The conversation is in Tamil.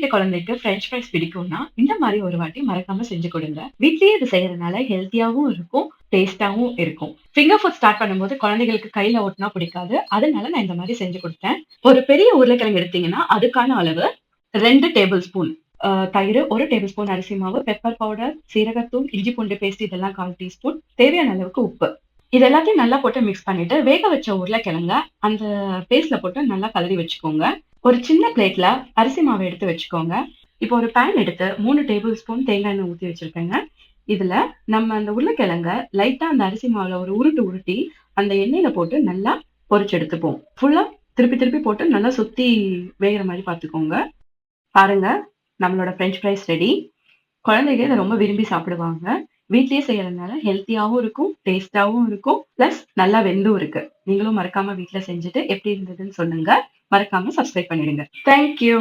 வீட்டு குழந்தைக்கு பிரெஞ்ச் ஃப்ரைஸ் பிடிக்கும்னா, இந்த மாரி ஒரு வாட்டி மறக்காம செஞ்சு கொடுங்க. வீட்லயே இது செய்யறதுனால ஹெல்த்தியாவும் இருக்கும், டேஸ்ட்டாவும் இருக்கும். ஃபிங்கர் ஃபுட் ஸ்டார்ட் பண்ணும்போது குழந்தைகளுக்கு கையில ஒட்டுனா பிடிக்காது. அதனால நான் இந்த மாரி செஞ்சு குடுத்தேன். ஒரு பெரிய உருளைக்கிழங்கு எடுத்தீங்கன்னா, அதுக்கான அளவு 2 டேபிள் ஸ்பூன் தயிரு, 1 டேபிள் ஸ்பூன் அரிசி மாவு, பெப்பர் பவுடர், சீரகத்தூள், இஞ்சி பூண்டு பேஸ்ட் இதெல்லாம் 1/4 டீஸ்பூன், தேவையான அளவுக்கு உப்பு. இது எல்லாத்தையும் நல்லா போட்டு மிக்ஸ் பண்ணிட்டு, வேக வச்ச உருளைக்கிழங்க அந்த பேஸ்ட்ல போட்டு நல்லா கலரி வச்சுக்கோங்க. ஒரு சின்ன பிளேட்ல அரிசி மாவு எடுத்து வச்சுக்கோங்க. இப்போ ஒரு பேன் எடுத்து 3 டேபிள் ஸ்பூன் தேங்காய் எண்ணெய் ஊத்தி வச்சிருக்கேங்க. இதுல நம்ம அந்த உருளைக்கிழங்க லைட்டா அந்த அரிசி மாவுல ஒரு உருட்டு உருட்டி, அந்த எண்ணெயில போட்டு நல்லா பொரிச்சு எடுத்துப்போம். ஃபுல்லா திருப்பி திருப்பி போட்டு நல்லா சுத்தி வேகுற மாரி பார்த்துக்கோங்க. பாருங்க, நம்மளோட பிரெஞ்ச் ஃப்ரைஸ் ரெடி. குழந்தைங்க இத ரொம்ப விரும்பி சாப்பிடுவாங்க. வீட்லயே செய்யறதுனால ஹெல்த்தியாவும் இருக்கும், டேஸ்ட்டாவும் இருக்கும். பிளஸ் நல்லா வெந்தும் இருக்கு. நீங்களும் மறக்காம வீட்ல செஞ்சுட்டு எப்படி இருந்ததுன்னு சொல்லுங்க. மறக்காம சப்ஸ்கிரைப் பண்ணிடுங்க. Thank you.